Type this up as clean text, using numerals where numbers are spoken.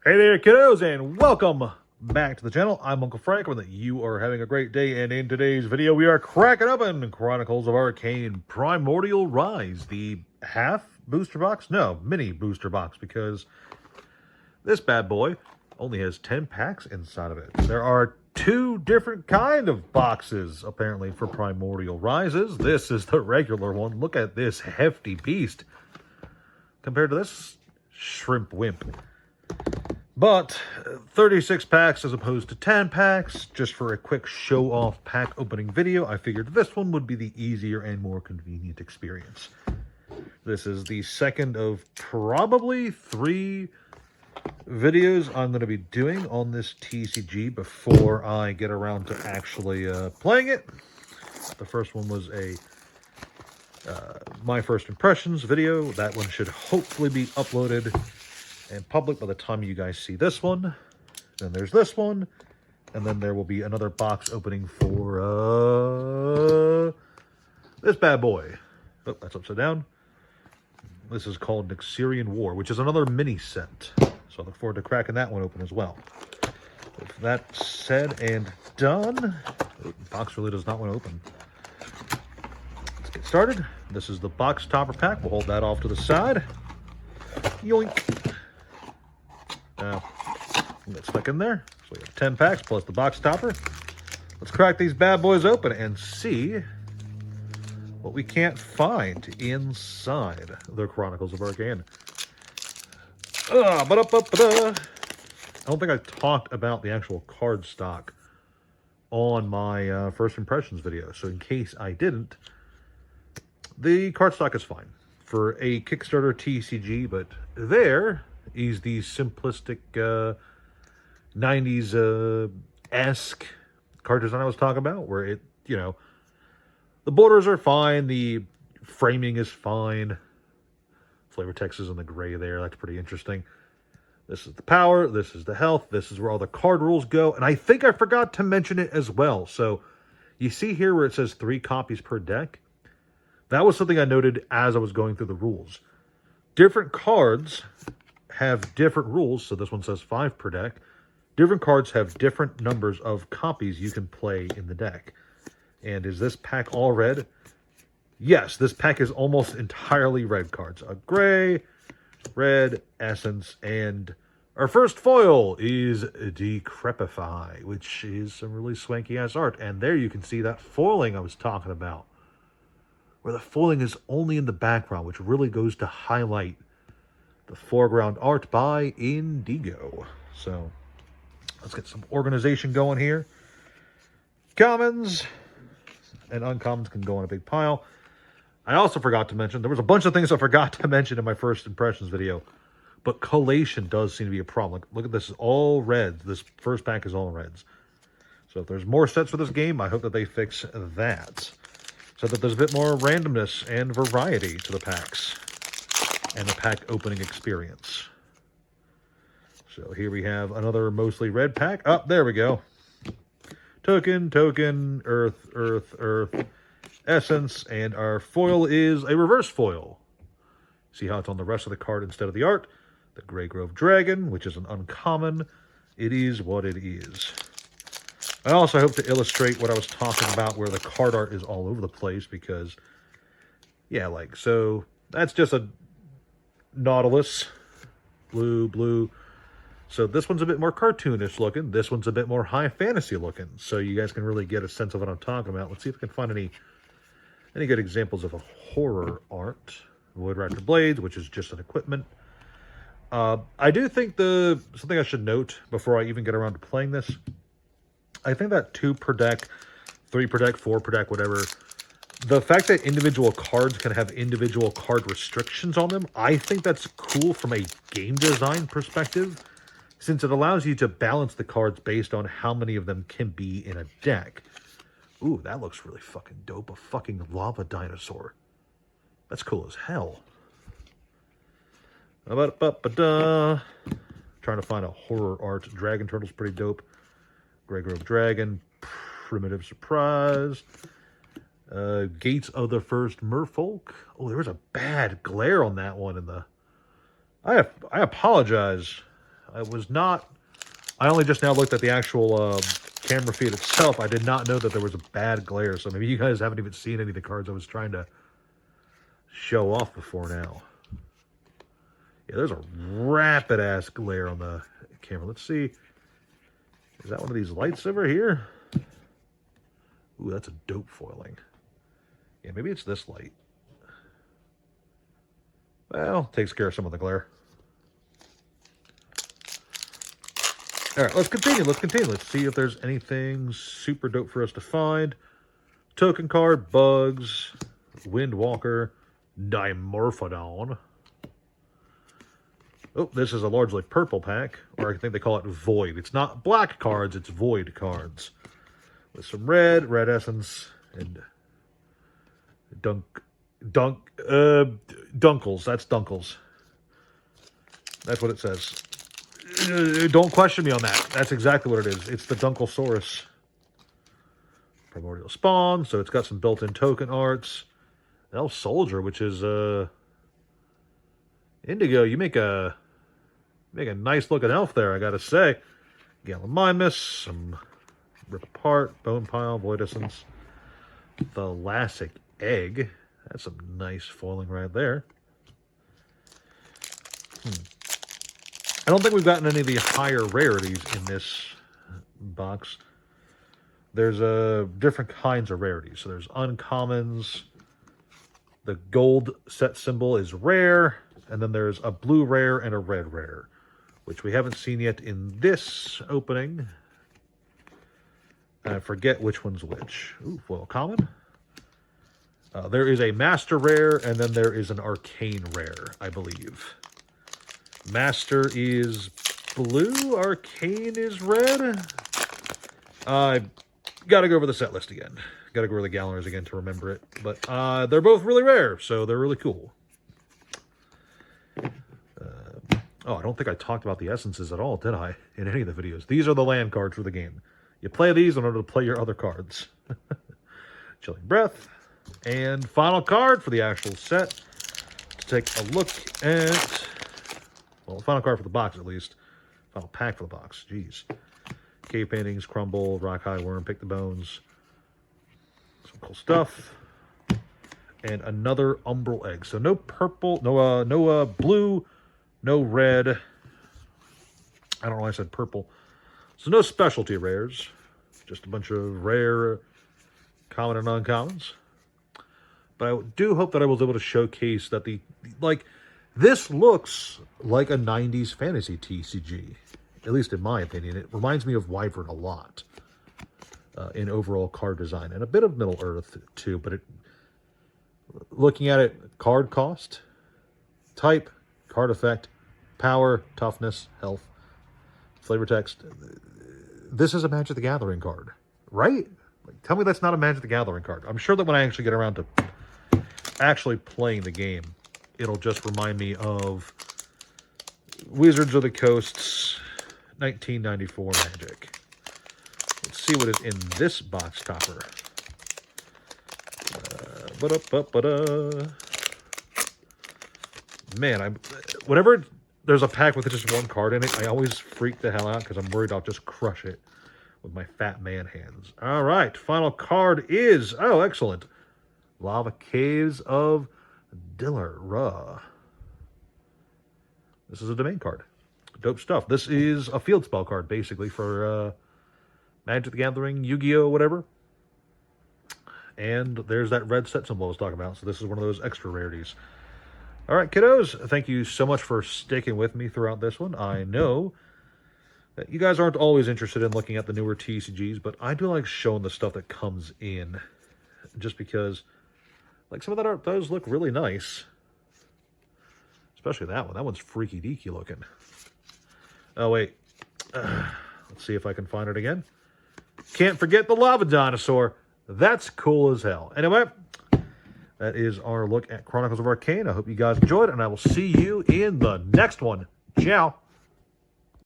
Hey there, kiddos, and welcome back to the channel. I'm Uncle Frank, and that you are having a great day. And in today's video, we are cracking open Chronicles of Arcane Primordial Rise, the half booster box? No, mini booster box, because this bad boy only has 10 packs inside of it. There are two different kind of boxes, apparently, for Primordial Rises. This is the regular one. Look at this hefty beast compared to this shrimp wimp. But 36 packs as opposed to 10 packs, just for a quick show-off pack opening video. I figured this one would be the easier and more convenient experience. This is the second of probably 3 videos I'm going to be doing on this TCG before I get around to actually playing it. The first one was a my first impressions video. That one should hopefully be uploaded and public by the time you guys see this one. Then there's this one, and then there will be another box opening for this bad boy. Oh, that's upside down. This is called Nyxerian War, which is another mini set, so I look forward to cracking that one open as well. With that said and done, the box really does not want to open. Let's get started. This is the box topper pack. We'll hold that off to the side. Yoink. Get stuck in there. So we have 10 packs plus the box topper. Let's crack these bad boys open and see what we can't find inside the Chronicles of Arcane. I don't think I talked about the actual card stock on my first impressions video. So in case I didn't, the card stock is fine for a Kickstarter TCG, but there is the simplistic 90s-esque card design I was talking about, where it, you know, the borders are fine, the framing is fine, flavor text is in the gray there. That's pretty interesting. This is the power, this is the health, this is where all the card rules go, and I think I forgot to mention it as well. So you see here where it says 3 copies per deck. That was something I noted as I was going through the rules. Different cards have different rules, so this one says 5 per deck. Different cards have different numbers of copies you can play in the deck. And is this pack all red? Yes, this pack is almost entirely red cards. A gray, red, essence, and our first foil is Decrepify, which is some really swanky-ass art. And there you can see that foiling I was talking about, where the foiling is only in the background, which really goes to highlight the foreground art by Indigo. So let's get some organization going here. Commons and uncommons can go in a big pile. I also forgot to mention, there was a bunch of things I forgot to mention in my first impressions video, but collation does seem to be a problem. Look at this, all reds. This first pack is all reds. So if there's more sets for this game, I hope that they fix that, so that there's a bit more randomness and variety to the packs and the pack opening experience. So here we have another mostly red pack. Oh, there we go. Token, token, earth, earth, earth, essence, and our foil is a reverse foil. See how it's on the rest of the card instead of the art? The Grey Grove Dragon, which is an uncommon. It is what it is. I also hope to illustrate what I was talking about, where the card art is all over the place, because, yeah, like, so that's just a Nautilus, blue, blue. So this one's a bit more cartoonish looking. This one's a bit more high fantasy looking. So you guys can really get a sense of what I'm talking about. Let's see if I can find any good examples of a horror art. Void Raptor Blades, which is just an equipment. I do think something I should note before I even get around to playing this, I think that 2 per deck, 3 per deck, 4 per deck, whatever, the fact that individual cards can have individual card restrictions on them, I think that's cool from a game design perspective, since it allows you to balance the cards based on how many of them can be in a deck. Ooh, that looks really fucking dope. A fucking lava dinosaur. That's cool as hell. Trying to find a horror art. Dragon Turtle's pretty dope. Grey Grove Dragon. Primitive Surprise. Gates of the First Merfolk. Oh, there was a bad glare on that one in the... I apologize I only just now looked at the actual camera feed itself. I did not know that there was a bad glare, so maybe you guys haven't even seen any of the cards I was trying to show off before now. Yeah, there's a rapid-ass glare on the camera. Let's see. Is that one of these lights over here? Ooh, that's a dope foiling. Yeah, maybe it's this light. Well, takes care of some of the glare. All right, let's continue. Let's see if there's anything super dope for us to find. Token card, Bugs, Windwalker, Dimorphodon. Oh, this is a largely purple pack, or I think they call it Void. It's not black cards, it's Void cards. With some red essence, and Dunkles. That's Dunkles. That's what it says. Don't question me on that. That's exactly what it is. It's the Dunkelsaurus. Primordial Spawn, so it's got some built-in token arts. Elf Soldier, which is Indigo. You make a nice looking elf there, I gotta say. Gallimimus, some Rip Apart, Bone Pile, Void Essence, Thalassic Egg. That's some nice foiling right there. I don't think we've gotten any of the higher rarities in this box. There's different kinds of rarities. So there's uncommons. The gold set symbol is rare. And then there's a blue rare and a red rare, which we haven't seen yet in this opening. I forget which one's which. Ooh, foil common. There is a master rare, and then there is an arcane rare, I believe. Master is blue, arcane is red. I gotta go over the set list again. Gotta go over the galleries again to remember it. But they're both really rare, so they're really cool. Oh, I don't think I talked about the essences at all, did I? In any of the videos. These are the land cards for the game. You play these in order to play your other cards. Chilling Breath. And final card for the actual set. Let's take a look at... Well, final card for the box, at least. Final pack for the box. Jeez. Cave Paintings, Crumble, Rock High Worm, Pick the Bones. Some cool stuff. And another Umbral Egg. So no purple, no blue, no red. I don't know why I said purple. So no specialty rares. Just a bunch of rare, common and uncommons. But I do hope that I was able to showcase that this looks like a 90s fantasy TCG. At least in my opinion. It reminds me of Wyvern a lot. In overall card design. And a bit of Middle Earth too. But looking at it, card cost, type, card effect, power, toughness, health, flavor text. This is a Magic the Gathering card, right? Tell me that's not a Magic the Gathering card. I'm sure that when I actually get around to actually playing the game, it'll just remind me of Wizards of the Coast's 1994 Magic. Let's see what is in this box topper. Man, whenever there's a pack with just one card in it, I always freak the hell out because I'm worried I'll just crush it with my fat man hands. All right, final card is, oh, excellent. Lava Caves of Dillara. This is a domain card. Dope stuff. This is a field spell card, basically, for Magic the Gathering, Yu-Gi-Oh!, whatever. And there's that red set symbol I was talking about. So this is one of those extra rarities. All right, kiddos. Thank you so much for sticking with me throughout this one. I know that you guys aren't always interested in looking at the newer TCGs, but I do like showing the stuff that comes in. Just because, some of that art does look really nice. Especially that one. That one's freaky deaky looking. Oh, wait. Let's see if I can find it again. Can't forget the Lava Dinosaur. That's cool as hell. Anyway, that is our look at Chronicles of Arcane. I hope you guys enjoyed, and I will see you in the next one. Ciao.